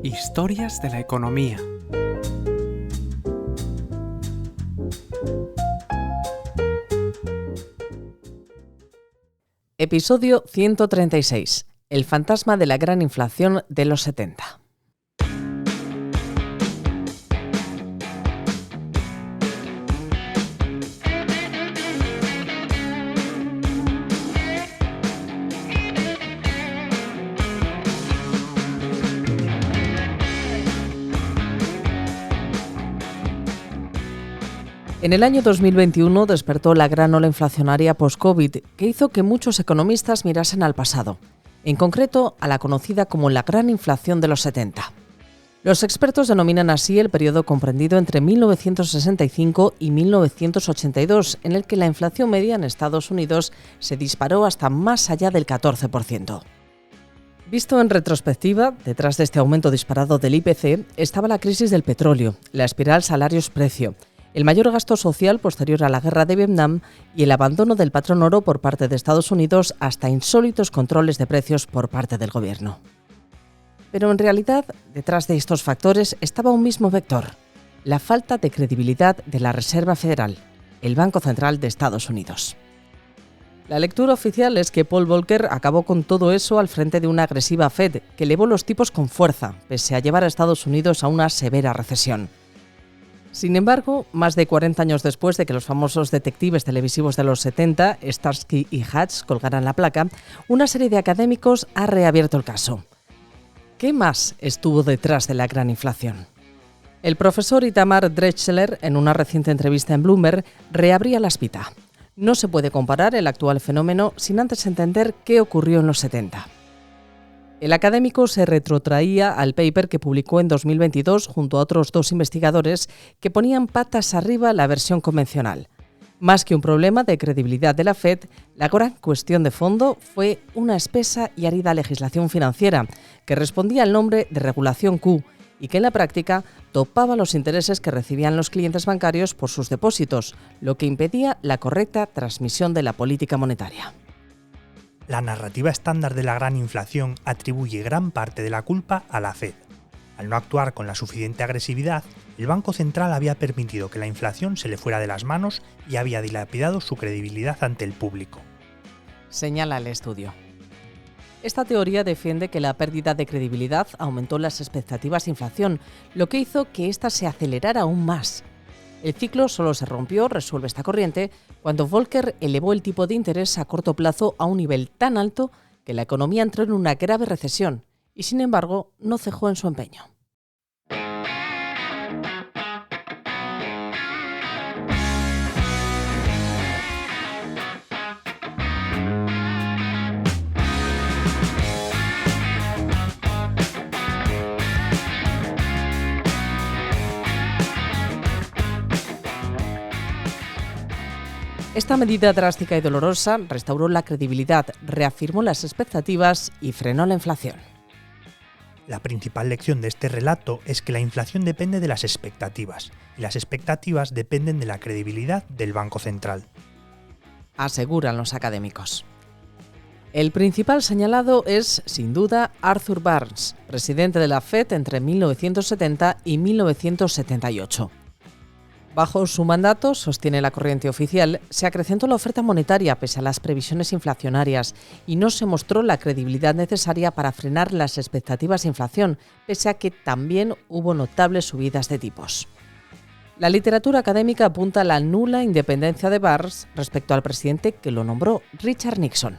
Historias de la economía. Episodio 136. El fantasma de la gran inflación de los 70. En el año 2021 despertó la gran ola inflacionaria post-COVID, que hizo que muchos economistas mirasen al pasado, en concreto a la conocida como la gran inflación de los 70. Los expertos denominan así el periodo comprendido entre 1965 y 1982, en el que la inflación media en Estados Unidos se disparó hasta más allá del 14%. Visto en retrospectiva, detrás de este aumento disparado del IPC estaba la crisis del petróleo, la espiral salarios-precio, el mayor gasto social posterior a la guerra de Vietnam y el abandono del patrón oro por parte de Estados Unidos hasta insólitos controles de precios por parte del gobierno. Pero en realidad, detrás de estos factores estaba un mismo vector: la falta de credibilidad de la Reserva Federal, el Banco Central de Estados Unidos. La lectura oficial es que Paul Volcker acabó con todo eso al frente de una agresiva Fed que elevó los tipos con fuerza, pese a llevar a Estados Unidos a una severa recesión. Sin embargo, más de 40 años después de que los famosos detectives televisivos de los 70, Starsky y Hutch, colgaran la placa, una serie de académicos ha reabierto el caso. ¿Qué más estuvo detrás de la gran inflación? El profesor Itamar Drechsler, en una reciente entrevista en Bloomberg, reabría la espita. No se puede comparar el actual fenómeno sin antes entender qué ocurrió en los 70. El académico se retrotraía al paper que publicó en 2022 junto a otros dos investigadores que ponían patas arriba la versión convencional. Más que un problema de credibilidad de la Fed, la gran cuestión de fondo fue una espesa y árida legislación financiera que respondía al nombre de regulación Q y que en la práctica topaba los intereses que recibían los clientes bancarios por sus depósitos, lo que impedía la correcta transmisión de la política monetaria. La narrativa estándar de la gran inflación atribuye gran parte de la culpa a la Fed. Al no actuar con la suficiente agresividad, el Banco Central había permitido que la inflación se le fuera de las manos y había dilapidado su credibilidad ante el público. Señala el estudio. Esta teoría defiende que la pérdida de credibilidad aumentó las expectativas de inflación, lo que hizo que ésta se acelerara aún más. El ciclo solo se rompió, resuelve esta corriente, cuando Volcker elevó el tipo de interés a corto plazo a un nivel tan alto que la economía entró en una grave recesión y, sin embargo, no cejó en su empeño. Esta medida drástica y dolorosa restauró la credibilidad, reafirmó las expectativas y frenó la inflación. La principal lección de este relato es que la inflación depende de las expectativas, y las expectativas dependen de la credibilidad del Banco Central. Aseguran los académicos. El principal señalado es, sin duda, Arthur Burns, presidente de la Fed entre 1970 y 1978. Bajo su mandato, sostiene la corriente oficial, se acrecentó la oferta monetaria pese a las previsiones inflacionarias y no se mostró la credibilidad necesaria para frenar las expectativas de inflación, pese a que también hubo notables subidas de tipos. La literatura académica apunta a la nula independencia de Burns respecto al presidente que lo nombró, Richard Nixon.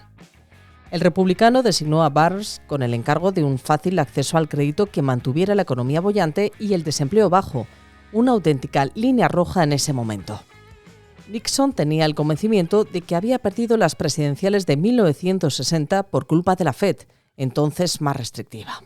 El republicano designó a Burns con el encargo de un fácil acceso al crédito que mantuviera la economía boyante y el desempleo bajo, una auténtica línea roja en ese momento. Nixon tenía el convencimiento de que había perdido las presidenciales de 1960 por culpa de la Fed, entonces más restrictiva.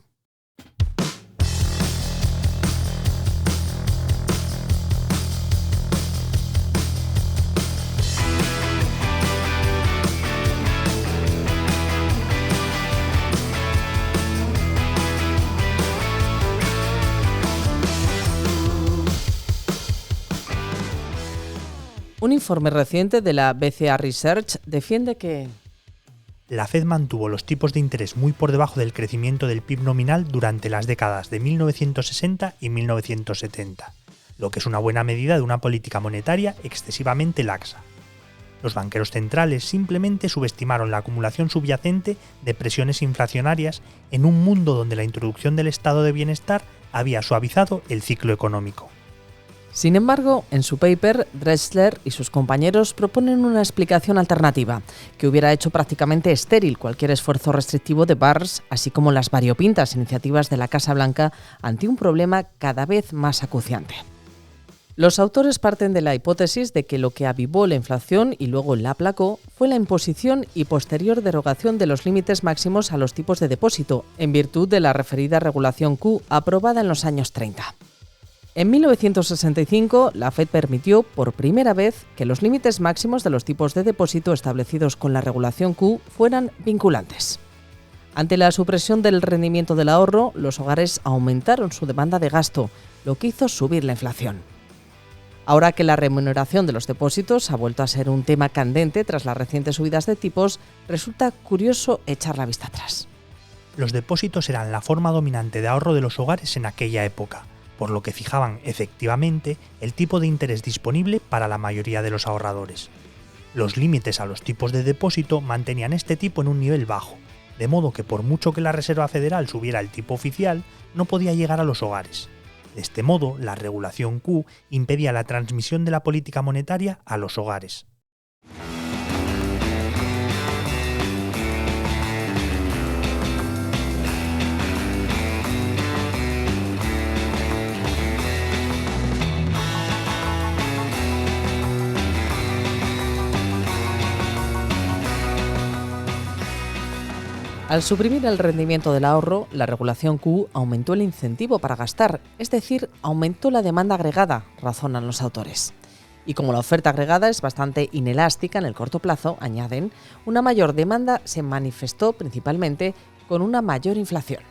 Un informe reciente de la BCA Research defiende que la Fed mantuvo los tipos de interés muy por debajo del crecimiento del PIB nominal durante las décadas de 1960 y 1970, lo que es una buena medida de una política monetaria excesivamente laxa. Los banqueros centrales simplemente subestimaron la acumulación subyacente de presiones inflacionarias en un mundo donde la introducción del estado de bienestar había suavizado el ciclo económico. Sin embargo, en su paper, Drexler y sus compañeros proponen una explicación alternativa, que hubiera hecho prácticamente estéril cualquier esfuerzo restrictivo de Burns, así como las variopintas iniciativas de la Casa Blanca ante un problema cada vez más acuciante. Los autores parten de la hipótesis de que lo que avivó la inflación y luego la aplacó fue la imposición y posterior derogación de los límites máximos a los tipos de depósito, en virtud de la referida regulación Q aprobada en los años 30. En 1965, la Fed permitió por primera vez que los límites máximos de los tipos de depósito establecidos con la regulación Q fueran vinculantes. Ante la supresión del rendimiento del ahorro, los hogares aumentaron su demanda de gasto, lo que hizo subir la inflación. Ahora que la remuneración de los depósitos ha vuelto a ser un tema candente tras las recientes subidas de tipos, resulta curioso echar la vista atrás. Los depósitos eran la forma dominante de ahorro de los hogares en aquella época, por lo que fijaban efectivamente el tipo de interés disponible para la mayoría de los ahorradores. Los límites a los tipos de depósito mantenían este tipo en un nivel bajo, de modo que por mucho que la Reserva Federal subiera el tipo oficial, no podía llegar a los hogares. De este modo, la regulación Q impedía la transmisión de la política monetaria a los hogares. Al suprimir el rendimiento del ahorro, la regulación Q aumentó el incentivo para gastar, es decir, aumentó la demanda agregada, razonan los autores. Y como la oferta agregada es bastante inelástica en el corto plazo, añaden, una mayor demanda se manifestó principalmente con una mayor inflación.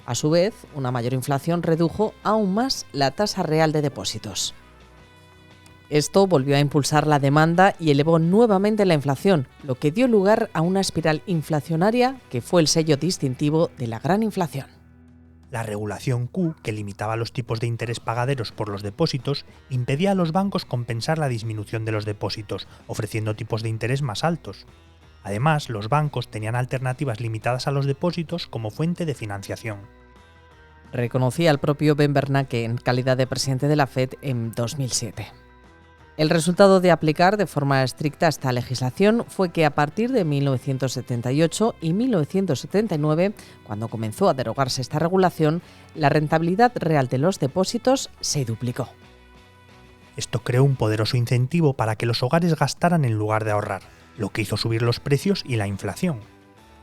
A su vez, una mayor inflación redujo aún más la tasa real de depósitos. Esto volvió a impulsar la demanda y elevó nuevamente la inflación, lo que dio lugar a una espiral inflacionaria que fue el sello distintivo de la gran inflación. La regulación Q, que limitaba los tipos de interés pagaderos por los depósitos, impedía a los bancos compensar la disminución de los depósitos, ofreciendo tipos de interés más altos. Además, los bancos tenían alternativas limitadas a los depósitos como fuente de financiación. Reconocía el propio Ben Bernanke en calidad de presidente de la Fed en 2007. El resultado de aplicar de forma estricta esta legislación fue que a partir de 1978 y 1979, cuando comenzó a derogarse esta regulación, la rentabilidad real de los depósitos se duplicó. Esto creó un poderoso incentivo para que los hogares gastaran en lugar de ahorrar, lo que hizo subir los precios y la inflación.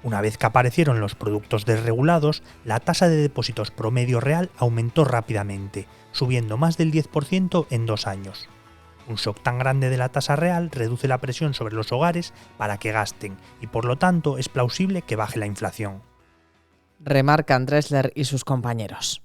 Una vez que aparecieron los productos desregulados, la tasa de depósitos promedio real aumentó rápidamente, subiendo más del 10% en 2 años. Un shock tan grande de la tasa real reduce la presión sobre los hogares para que gasten y por lo tanto es plausible que baje la inflación. Remarcan Drexler y sus compañeros.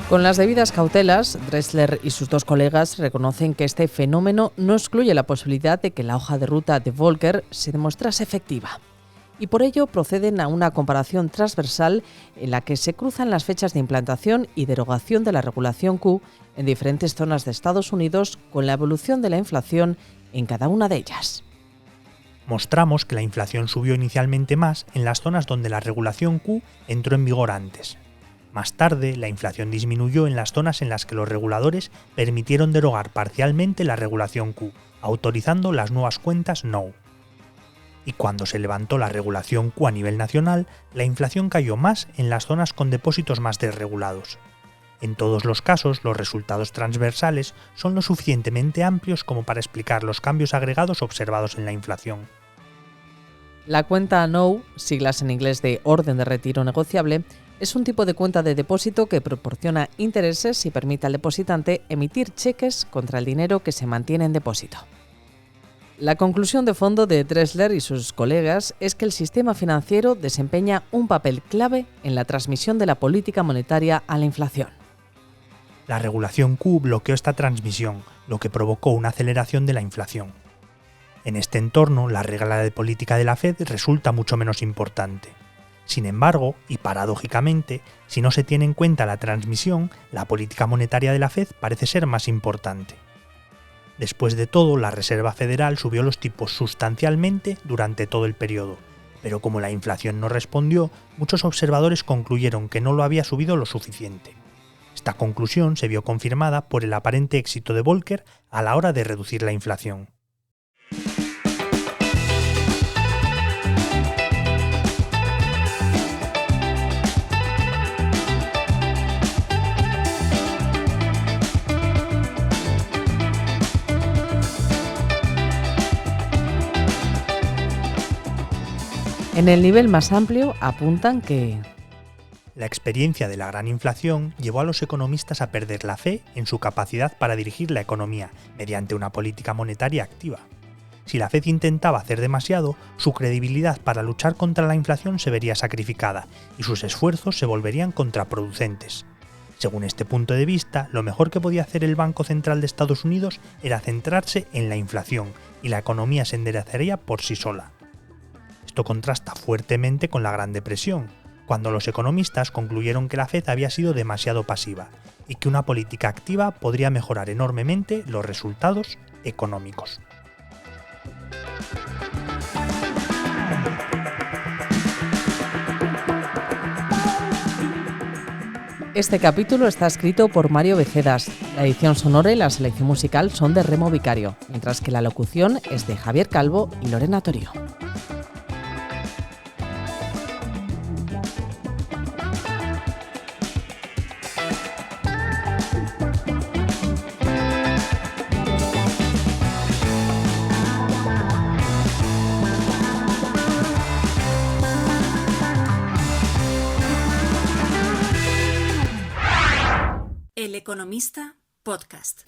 Con las debidas cautelas, Drexler y sus dos colegas reconocen que este fenómeno no excluye la posibilidad de que la hoja de ruta de Volcker se demostrase efectiva. Y por ello proceden a una comparación transversal en la que se cruzan las fechas de implantación y derogación de la regulación Q en diferentes zonas de Estados Unidos con la evolución de la inflación en cada una de ellas. Mostramos que la inflación subió inicialmente más en las zonas donde la regulación Q entró en vigor antes. Más tarde, la inflación disminuyó en las zonas en las que los reguladores permitieron derogar parcialmente la regulación Q, autorizando las nuevas cuentas No. Y cuando se levantó la regulación Q a nivel nacional, la inflación cayó más en las zonas con depósitos más desregulados. En todos los casos, los resultados transversales son lo suficientemente amplios como para explicar los cambios agregados observados en la inflación. La cuenta No, siglas en inglés de orden de retiro negociable, Es un tipo de cuenta de depósito que proporciona intereses y permite al depositante emitir cheques contra el dinero que se mantiene en depósito. La conclusión de fondo de Dressler y sus colegas es que el sistema financiero desempeña un papel clave en la transmisión de la política monetaria a la inflación. La regulación Q bloqueó esta transmisión, lo que provocó una aceleración de la inflación. En este entorno, la regla de política de la Fed resulta mucho menos importante. Sin embargo, y paradójicamente, si no se tiene en cuenta la transmisión, la política monetaria de la Fed parece ser más importante. Después de todo, la Reserva Federal subió los tipos sustancialmente durante todo el periodo, pero como la inflación no respondió, muchos observadores concluyeron que no lo había subido lo suficiente. Esta conclusión se vio confirmada por el aparente éxito de Volcker a la hora de reducir la inflación. En el nivel más amplio apuntan que la experiencia de la gran inflación llevó a los economistas a perder la fe en su capacidad para dirigir la economía mediante una política monetaria activa. Si la Fed intentaba hacer demasiado, su credibilidad para luchar contra la inflación se vería sacrificada y sus esfuerzos se volverían contraproducentes. Según este punto de vista, lo mejor que podía hacer el Banco Central de Estados Unidos era centrarse en la inflación y la economía se enderezaría por sí sola. Esto contrasta fuertemente con la Gran Depresión, cuando los economistas concluyeron que la Fed había sido demasiado pasiva y que una política activa podría mejorar enormemente los resultados económicos. Este capítulo está escrito por Mario Becedas. La edición sonora y la selección musical son de Remo Vicario, mientras que la locución es de Javier Calvo y Lorena Torío. El Economista Podcast.